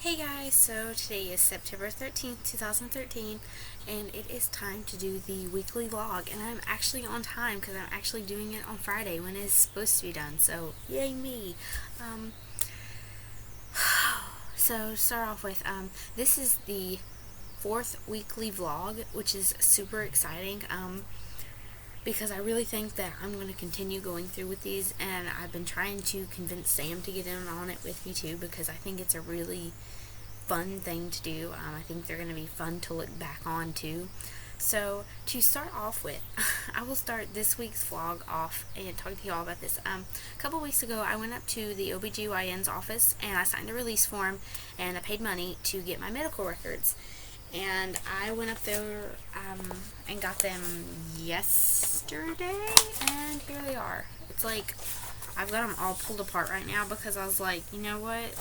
Hey guys, so today is September 13th, 2013, and it is time to do the weekly vlog, and I'm actually on time because I'm actually doing it on Friday when it's supposed to be done, so yay me. Um, so to start off with, this is the fourth weekly vlog, which is super exciting, because I really think that I'm going to continue going through with these, and I've been trying to convince Sam to get in on it with me too, because I think it's a really fun thing to do. I think they're going to be fun to look back on too. So to start off with, I will start this week's vlog off and talk to you all about this. A couple weeks ago, I went up to the OBGYN's office and I signed a release form and I paid money to get my medical records. And I went up there and got them yesterday, and here they are. It's like I've got them all pulled apart right now because I was like, you know what?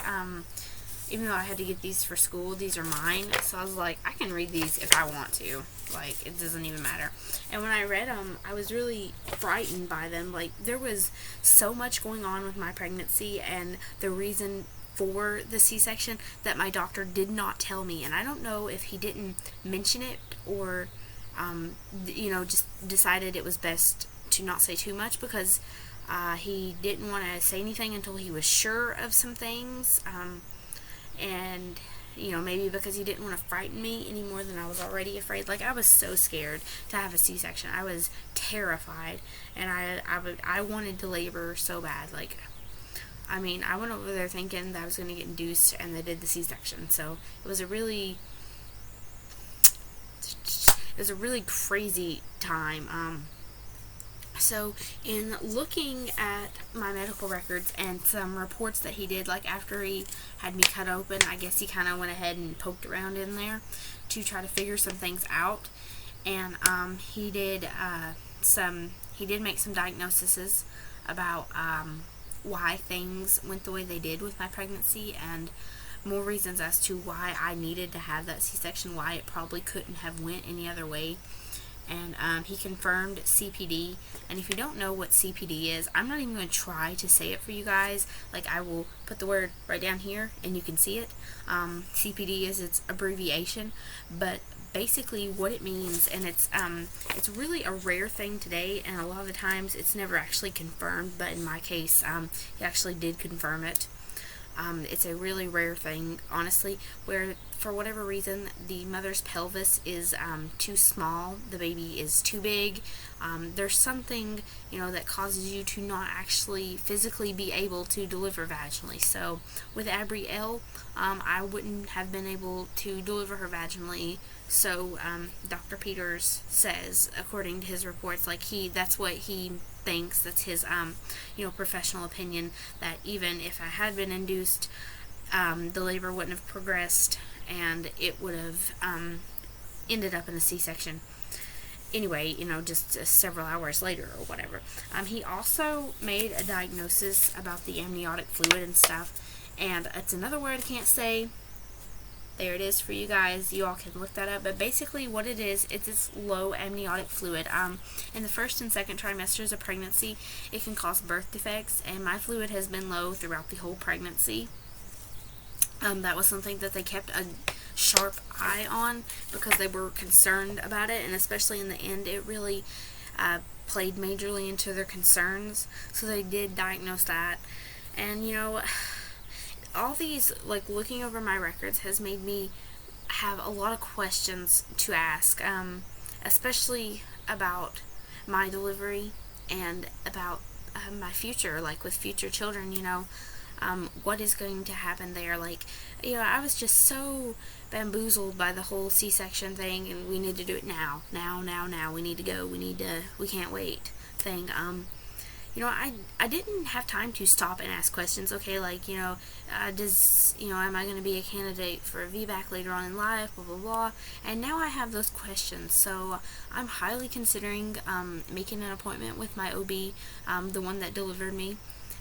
Even though I had to get these for school, these are mine. So I was like, I can read these if I want to. Like, it doesn't even matter. And when I read them, I was really frightened by them. Like, there was so much going on with my pregnancy and the reason for the C-section that my doctor did not tell me. And I don't know if he didn't mention it or, just decided it was best to not say too much because he didn't want to say anything until he was sure of some things. And maybe because he didn't want to frighten me any more than I was already afraid. Like, I was so scared to have a C-section. I was terrified, and I wanted to labor so bad. Like, I went over there thinking that I was going to get induced, and they did the C-section. So it was a really crazy time. So in looking at my medical records and some reports that he did, like after he had me cut open, I guess he kind of went ahead and poked around in there to try to figure some things out. And he did make some diagnoses about why things went the way they did with my pregnancy, and more reasons as to why I needed to have that C-section, why it probably couldn't have went any other way. And he confirmed CPD. And if you don't know what CPD is, I'm not even going to try to say it for you guys. Like, I will put the word right down here and you can see it. CPD is its abbreviation, but basically what it means, and it's really a rare thing today, and a lot of the times it's never actually confirmed, but in my case, he actually did confirm it. It's a really rare thing, honestly, where for whatever reason the mother's pelvis is too small, the baby is too big. There's something, that causes you to not actually physically be able to deliver vaginally. So with Abrielle, I wouldn't have been able to deliver her vaginally. So Dr. Peters says, according to his reports, that's what he thinks. That's his professional opinion, that even if I had been induced, the labor wouldn't have progressed and it would have ended up in a C-section anyway, just several hours later or whatever. He also made a diagnosis about the amniotic fluid and stuff, and it's another word I can't say. There it is for you guys. You all can look that up. But basically what it is, it's this low amniotic fluid. In the first and second trimesters of pregnancy, it can cause birth defects, and my fluid has been low throughout the whole pregnancy. That was something that they kept a sharp eye on because they were concerned about it, and especially in the end, it really played majorly into their concerns. So they did diagnose that. And, all these, looking over my records has made me have a lot of questions to ask, especially about my delivery and about my future, with future children, what is going to happen there. I was just so bamboozled by the whole C-section thing, and we need to do it now, we need to go, we can't wait thing. I didn't have time to stop and ask questions. Okay, am I going to be a candidate for a VBAC later on in life, blah, blah, blah. And now I have those questions. So I'm highly considering making an appointment with my OB, the one that delivered me,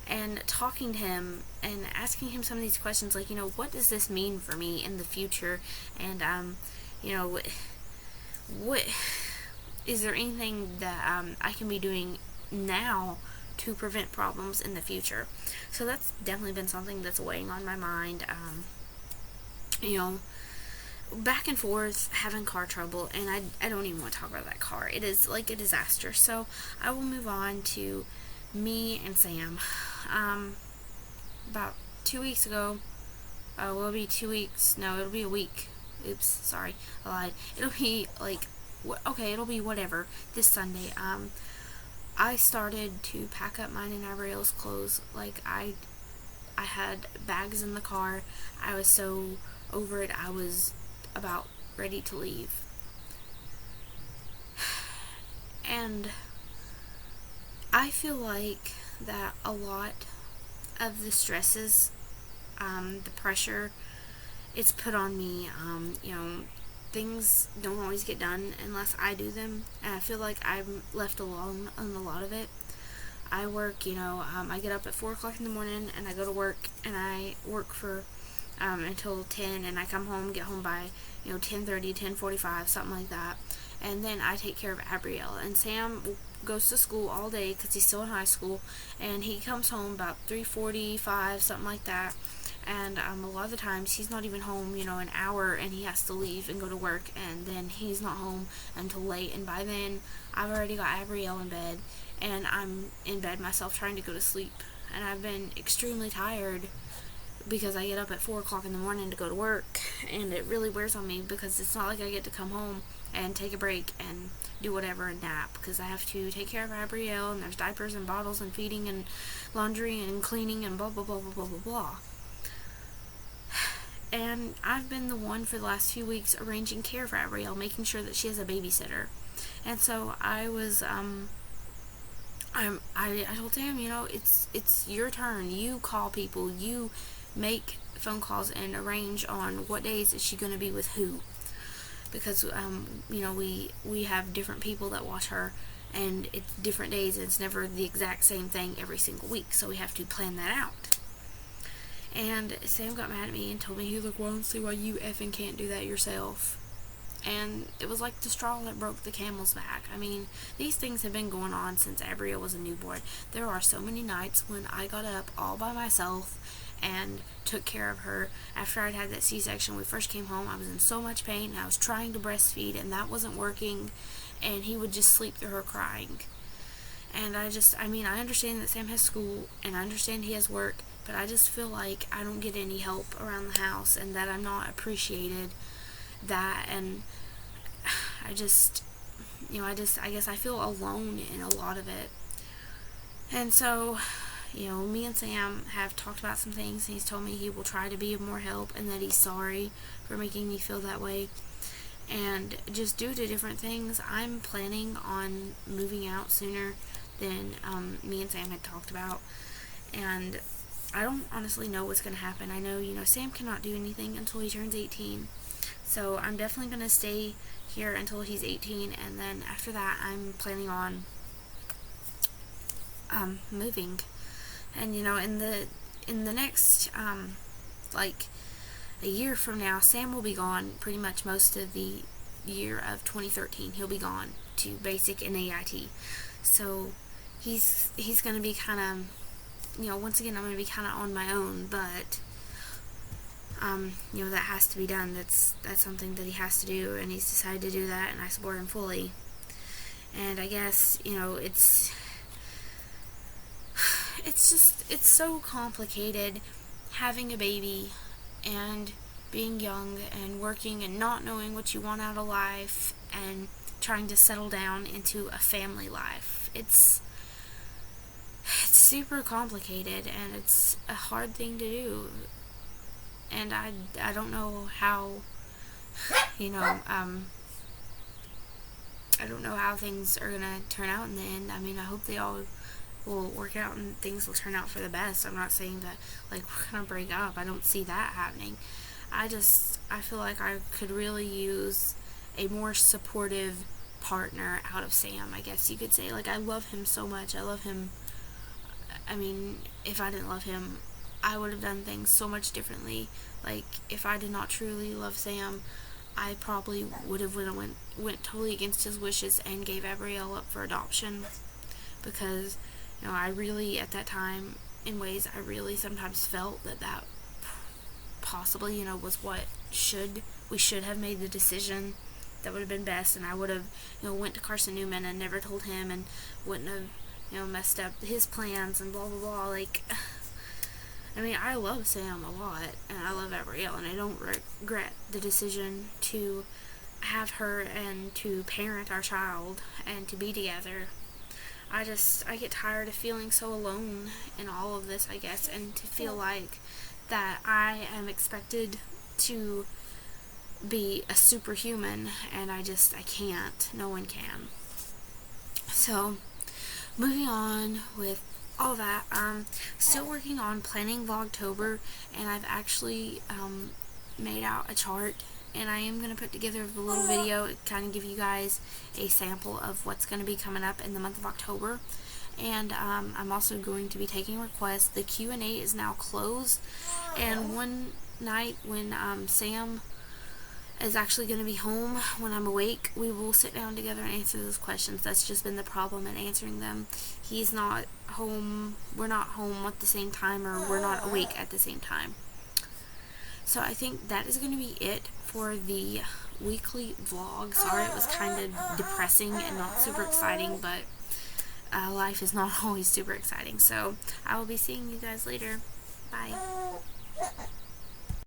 and talking to him and asking him some of these questions, what does this mean for me in the future? And, what is there anything that I can be doing now to prevent problems in the future? So that's definitely been something that's weighing on my mind. you know, back and forth having car trouble, and I don't even want to talk about that car. It is like a disaster. So I will move on to me and Sam. About 2 weeks ago, will it be 2 weeks? No, it'll be a week. Oops, sorry, I lied. It'll be like, okay, it'll be whatever, this Sunday. I started to pack up mine and Abrielle's clothes. Like, I had bags in the car. I was so over it, I was about ready to leave. And I feel like that a lot of the stresses, the pressure, it's put on me. Things don't always get done unless I do them, and I feel like I'm left alone on a lot of it. I work, I get up at 4 o'clock in the morning, and I go to work, and I work for until 10, and I come home, get home by 10:30, 10:45, something like that. And then I take care of Abrielle, and Sam goes to school all day because he's still in high school, and he comes home about 3:45, something like that. And a lot of the times he's not even home an hour, and he has to leave and go to work, and then he's not home until late, and by then I've already got Abrielle in bed, and I'm in bed myself trying to go to sleep, and I've been extremely tired because I get up at 4 o'clock in the morning to go to work, and it really wears on me because it's not like I get to come home and take a break and do whatever and nap, because I have to take care of Abrielle, and there's diapers and bottles and feeding and laundry and cleaning and blah blah blah blah blah blah blah. And I've been the one for the last few weeks arranging care for Abrielle, making sure that she has a babysitter. And so I was I told him, it's your turn. You call people, you make phone calls and arrange on what days is she going to be with who, because we have different people that watch her, and it's different days, and it's never the exact same thing every single week, so we have to plan that out. And Sam got mad at me and told me, he was like, well, I don't see why you effing can't do that yourself. And it was like the straw that broke the camel's back. I mean, these things have been going on since Abrielle was a newborn. There are so many nights when I got up all by myself and took care of her. After I'd had that C-section, we first came home, I was in so much pain, and I was trying to breastfeed, and that wasn't working, and he would just sleep through her crying. And I understand that Sam has school, and I understand he has work, but I just feel like I don't get any help around the house, and that I'm not appreciated. And I guess I feel alone in a lot of it. And so, me and Sam have talked about some things, and he's told me he will try to be of more help, and that he's sorry for making me feel that way. And just due to different things, I'm planning on moving out sooner than me and Sam had talked about. And I don't honestly know what's going to happen. I know, Sam cannot do anything until he turns 18. So I'm definitely going to stay here until he's 18. And then after that, I'm planning on moving. And, in the next, like a year from now, Sam will be gone pretty much most of the year of 2013. He'll be gone to basic and AIT. So he's going to be kind of, once again, I'm going to be kind of on my own, but, that has to be done. That's something that he has to do, and he's decided to do that, and I support him fully. And I guess, it's so complicated having a baby and being young and working and not knowing what you want out of life and trying to settle down into a family life. It's super complicated, and it's a hard thing to do. And I don't know how, I don't know how things are going to turn out in the end. I mean, I hope they all will work out and things will turn out for the best. I'm not saying that, like, we're going to break up. I don't see that happening. I feel like I could really use a more supportive partner out of Sam, I guess you could say. Like, I love him so much. I love him. I mean, if I didn't love him, I would have done things so much differently. Like, if I did not truly love Sam, I probably would have went totally against his wishes and gave Abrielle up for adoption, because, I really, at that time, in ways, I really sometimes felt that possibly, was what we should have made the decision that would have been best, and I would have, went to Carson Newman and never told him, and wouldn't have, messed up his plans and blah blah blah. Like, I mean, I love Sam a lot, and I love Abrielle, and I don't regret the decision to have her and to parent our child and to be together. I get tired of feeling so alone in all of this, I guess, and to feel like that I am expected to be a superhuman, and I can't. No one can. So, moving on with all that, still working on planning Vlogtober, and I've actually made out a chart, and I am going to put together a little video to kind of give you guys a sample of what's going to be coming up in the month of October. And I'm also going to be taking requests. The Q&A is now closed, and one night when Sam is actually going to be home, when I'm awake, we will sit down together and answer those questions. That's just been the problem in answering them. He's not home, we're not home at the same time, or we're not awake at the same time. So I think that is going to be it for the weekly vlog. Sorry, it was kind of depressing and not super exciting, but life is not always super exciting. So I will be seeing you guys later. Bye.